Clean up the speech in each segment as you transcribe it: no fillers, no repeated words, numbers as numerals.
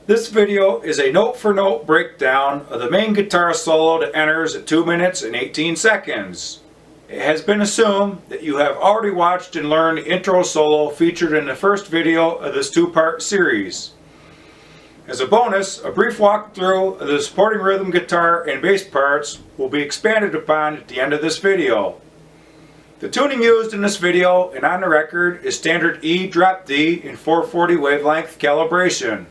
This video is a note-for-note breakdown of the main guitar solo that enters at 2 minutes and 18 seconds. It has been assumed that you have already watched and learned the intro solo featured in the first video of this two-part series. As a bonus, a brief walkthrough of the supporting rhythm guitar and bass parts will be expanded upon at the end of this video. The tuning used in this video and on the record is standard E drop D in 440 wavelength calibration.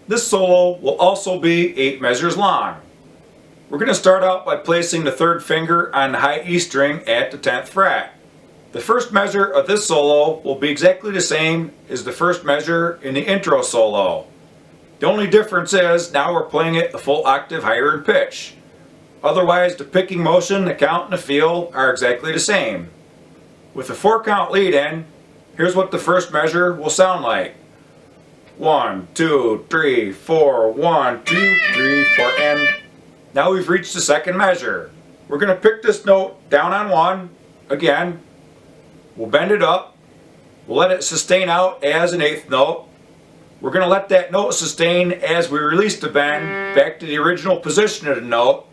This solo will also be 8 measures long. We're going to start out by placing the third finger on the high E string at the 10th fret. The first measure of this solo will be exactly the same as the first measure in the intro solo. The only difference is now we're playing it a full octave higher in pitch. Otherwise, the picking motion, the count, and the feel are exactly the same. With the 4-count lead-in, here's what the first measure will sound like. 1, 2, 3, 4, 1, 2, 3, 4, and now we've reached the second measure. We're going to pick this note down on 1. Again, we'll bend it up. We'll let it sustain out as an 8th note. We're going to let that note sustain as we release the bend back to the original position of the note.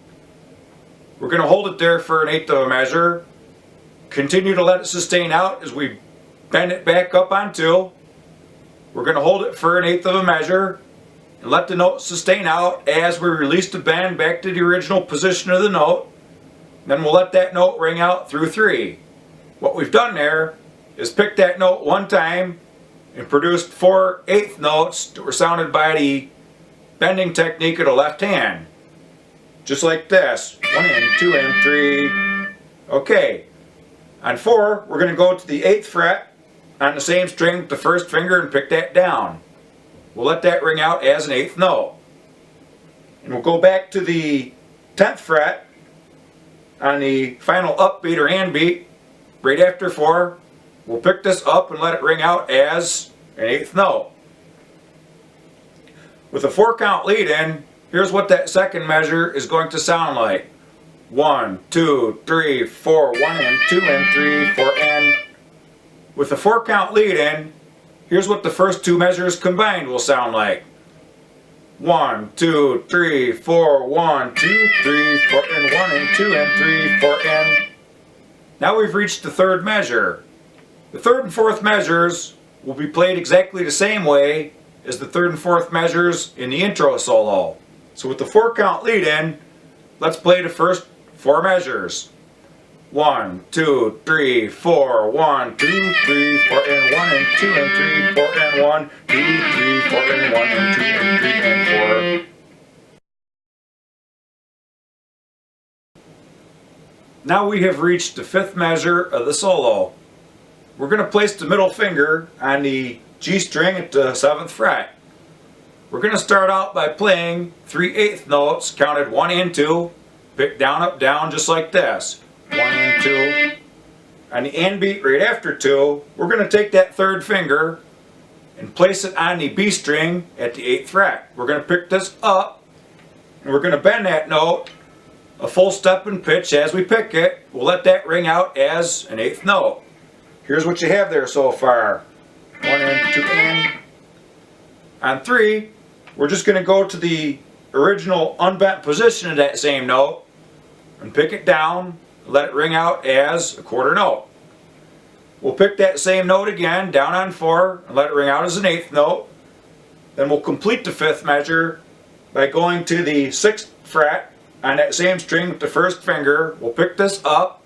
We're going to hold it there for an 1/8 of a measure. Continue to let it sustain out as we bend it back up on 2. We're going to hold it for an 1/8 of a measure and let the note sustain out as we release the bend back to the original position of the note. Then we'll let that note ring out through 3. What we've done there is pick that note one time and produced 4 1/8 notes that were sounded by the bending technique of the left hand. Just like this. 1 and 2 and 3. Okay. On 4, we're going to go to the 8th fret on the same string with the first finger and pick that down. We'll let that ring out as an 8th note. And we'll go back to the 10th fret on the final upbeat or hand beat right after 4. We'll pick this up and let it ring out as an 8th note. With a 4-count lead-in, here's what that second measure is going to sound like. 1, 2, 3, 4, 1 and 2 and 3, 4 and. With the 4-count lead-in, here's what the first 2 measures combined will sound like. 1, 2, 3, 4, 1, 2, 3, 4 and 1 and 2 and 3, 4 and. Now we've reached the third measure. The third and fourth measures will be played exactly the same way as the third and fourth measures in the intro solo. So with the 4-count lead-in, let's play the first 4 measures. 1, 2, 3, 4, 1, 2, 3, 4 and 1 and 2 and 3, 4 and 1, 2, 3, 4 and 1 and 2 and 3 and 4. Now we have reached the 5th measure of the solo. We're going to place the middle finger on the G string at the 7th fret. We're going to start out by playing 3 1/8 notes counted 1 and 2, pick down, up, down, just like this. 1 and 2. On the and beat right after 2, we're going to take that third finger and place it on the B string at the 8th fret. We're going to pick this up and we're going to bend that note a full step in pitch as we pick it. We'll let that ring out as an 8th note. Here's what you have there so far. 1 and 2 and. On 3, we're just going to go to the original unbent position of that same note and pick it down. Let it ring out as a 1/4 note. We'll pick that same note again down on 4 and let it ring out as an 8th note. Then we'll complete the 5th measure by going to the 6th fret on that same string with the first finger. We'll pick this up,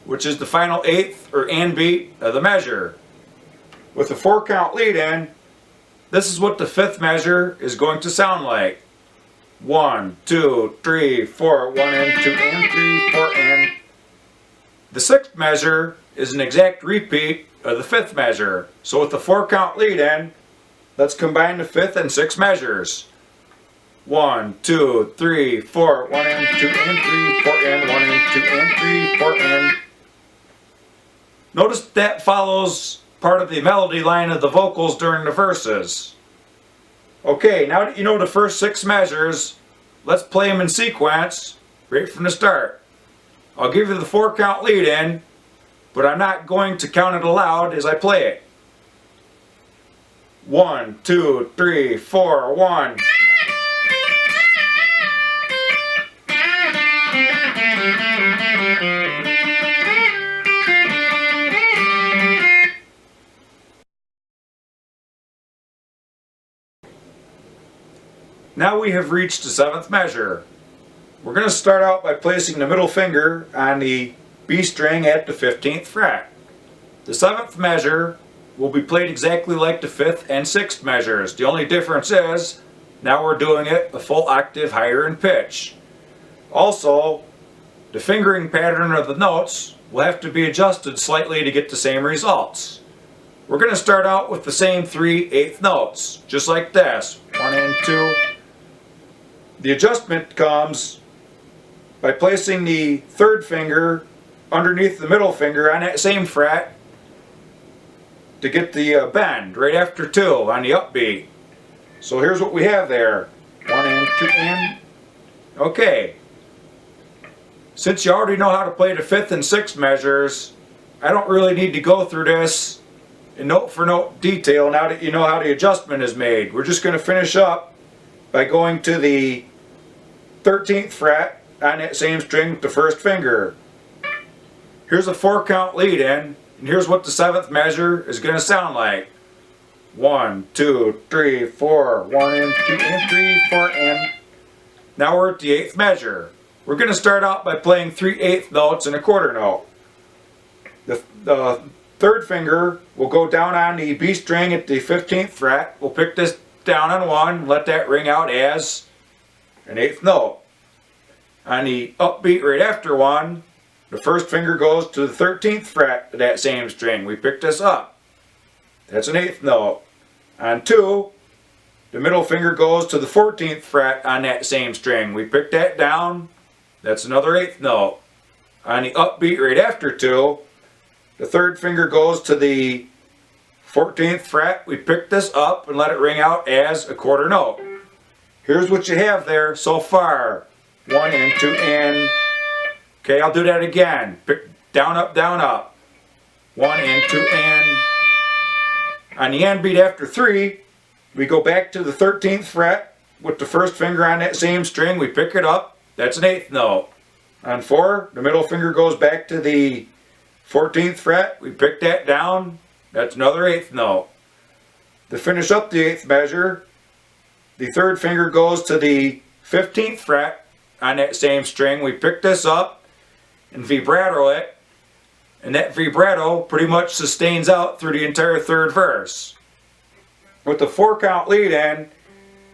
which is the final 8th or and beat of the measure. With a 4-count lead-in, this is what the 5th measure is going to sound like. 1, 2, 3, 4, 1 and 2 and 3, 4 and. The 6th measure is an exact repeat of the 5th measure. So with the 4-count lead-in, let's combine the 5th and 6th measures. 1, 2, 3, 4, 1 and 2 and 3, 4 and 1 and 2 and 3, 4 and. Notice that follows part of the melody line of the vocals during the verses. Okay, now that you know the first 6 measures, let's play them in sequence right from the start. I'll give you the 4-count lead-in, but I'm not going to count it aloud as I play it. 1, 2, 3, 4, 1. Now we have reached the 7th measure. We're going to start out by placing the middle finger on the B string at the 15th fret. The 7th measure will be played exactly like the 5th and 6th measures. The only difference is now we're doing it a full octave higher in pitch. Also, the fingering pattern of the notes will have to be adjusted slightly to get the same results. We're going to start out with the same 3/8 notes, just like this, 1 and 2. The adjustment comes by placing the 3rd finger underneath the middle finger on that same fret to get the bend right after 2 on the upbeat. So here's what we have there, 1 and 2 and. Okay. Since you already know how to play the 5th and 6th measures, I don't really need to go through this in note for note detail now that you know how the adjustment is made. We're just going to finish up by going to the 13th fret on that same string with the 1st finger. Here's a 4-count lead in, and here's what the 7th measure is going to sound like. 1, 2, 3, 4, 1 and 2 and 3, 4 and. Now we're at the 8th measure. We're going to start out by playing 3/8 notes and a quarter note. The 3rd finger will go down on the B string at the 15th fret. We'll pick this down on 1, let that ring out as an 8th note. On the upbeat right after 1, the 1st finger goes to the 13th fret of that same string. We pick this up. That's an 8th note. On 2, the middle finger goes to the 14th fret on that same string. We pick that down. That's another 8th note. On the upbeat right after 2, the 3rd finger goes to the 14th fret. We pick this up and let it ring out as a quarter note. Here's what you have there so far. 1 and 2 and. Okay, I'll do that again. Pick down, up, down, up. 1 and 2 and. On the end beat after 3, we go back to the 13th fret with the 1st finger on that same string. We pick it up. That's an 8th note. On 4, the middle finger goes back to the 14th fret. We pick that down. That's another 8th note. To finish up the 8th measure, the 3rd finger goes to the 15th fret on that same string. We pick this up and vibrato it, and that vibrato pretty much sustains out through the entire 3rd verse. With the 4-count lead in,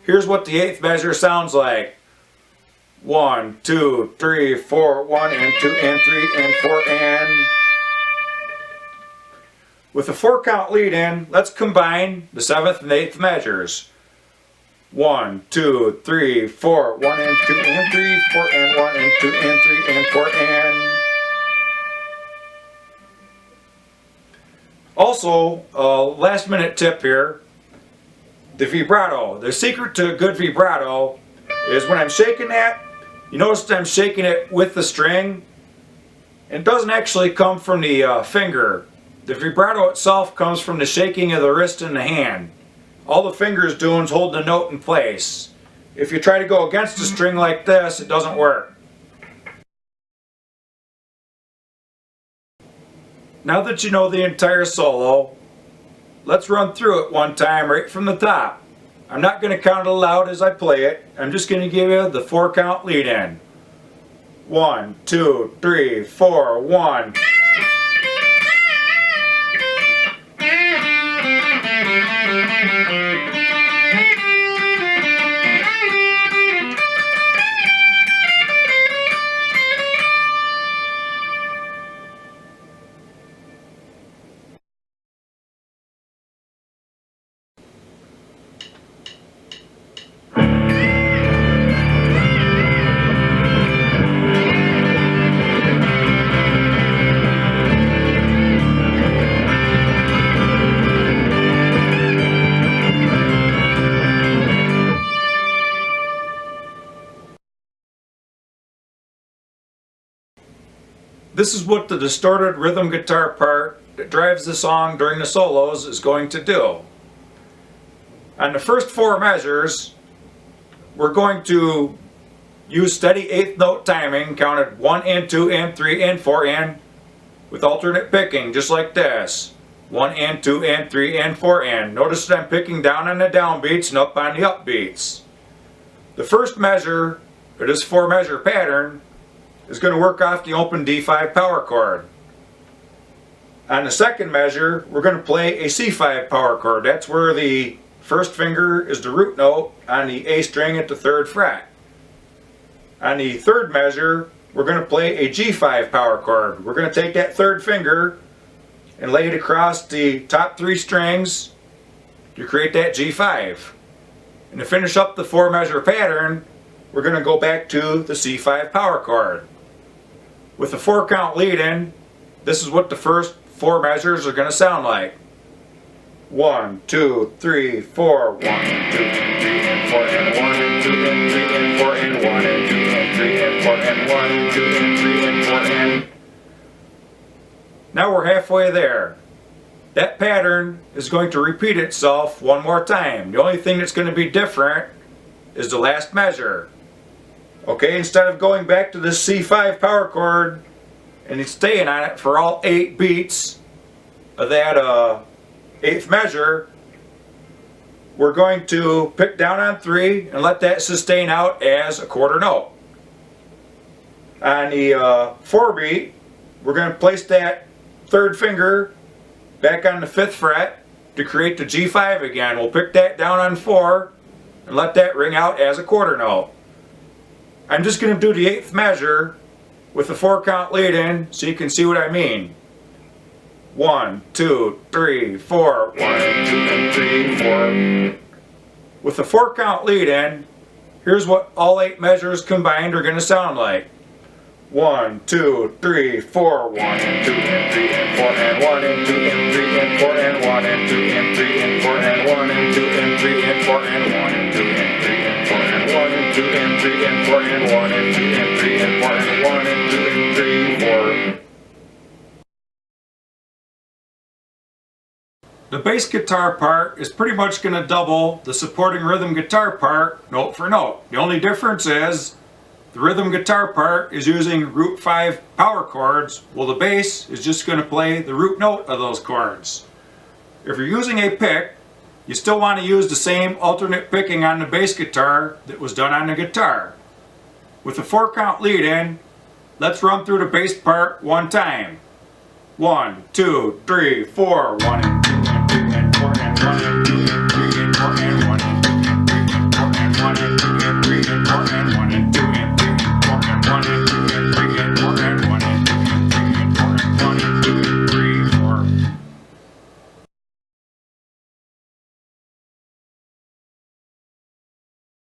here's what the 8th measure sounds like. 1, 2, 3, 4, 1 and 2 and 3 and 4 and. With the 4-count lead in, let's combine the 7th and 8th measures. 1, 2, 3, 4, 1 and 2 and 3, 4 and 1 and 2 and 3 and 4 and. Also, last minute tip here, the vibrato. The secret to a good vibrato is when I'm shaking that, you notice that I'm shaking it with the string. It doesn't actually come from the finger. The vibrato itself comes from the shaking of the wrist and the hand. All the finger is doing is holding the note in place. If you try to go against the string like this, it doesn't work. Now that you know the entire solo, let's run through it one time right from the top. I'm not going to count it aloud as I play it. I'm just going to give you the 4-count lead in. 1, 2, 3, 4, 1. This is what the distorted rhythm guitar part that drives the song during the solos is going to do. On the first 4 measures, we're going to use steady 8th note timing, counted 1 and 2 and 3 and 4 and with alternate picking, just like this. 1 and 2 and 3 and 4 and. Notice that I'm picking down on the downbeats and up on the upbeats. The first measure of this 4 measure pattern is going to work off the open D5 power chord. On the second measure, we're going to play a C5 power chord. That's where the first finger is the root note on the A string at the 3rd fret. On the third measure, we're going to play a G5 power chord. We're going to take that 3rd finger and lay it across the top 3 strings to create that G5. And to finish up the 4 measure pattern, we're going to go back to the C5 power chord. With the 4 count lead in, this is what the first 4 measures are going to sound like. 1, 2, 3, 4, 1 and 2 and 3 and 4 and 1 and 2 and 3 and 4 and 1 and 2 and 3 and 4 and 1 and 2 and 3 and 4 and... Now we're halfway there. That pattern is going to repeat itself one more time. The only thing that's going to be different is the last measure. Okay, instead of going back to the C5 power chord and staying on it for all 8 beats of that 8th measure, we're going to pick down on 3 and let that sustain out as a quarter note. On the 4 beat, we're going to place that 3rd finger back on the 5th fret to create the G5 again. We'll pick that down on 4 and let that ring out as a quarter note. I'm just going to do the 8th measure with the 4 count lead in so you can see what I mean. 1, 2, 3, 4, 1 and 2 and 3, 4. With the 4 count lead in, here's what all 8 measures combined are going to sound like. 1, 2, 3, 4, 1 and 2 and 3 and 4 and 1 and 2 and 3 and 4 and 1 and 2 and 3 and 4 and 1 and 2 and 3 and 4 and 1 and 2 and 3 and 4 and 1 and 2 and 3 and 4 and 1 and 2 and 3 and 4 and 1 and 2 and 3, 4. The bass guitar part is pretty much going to double the supporting rhythm guitar part note for note. The only difference is the rhythm guitar part is using root 5 power chords, while the bass is just going to play the root note of those chords. If you're using a pick, you still want to use the same alternate picking on the bass guitar that was done on the guitar. With the 4 count lead in, let's run through the bass part one time. 1, 2, 3, 4, 1 and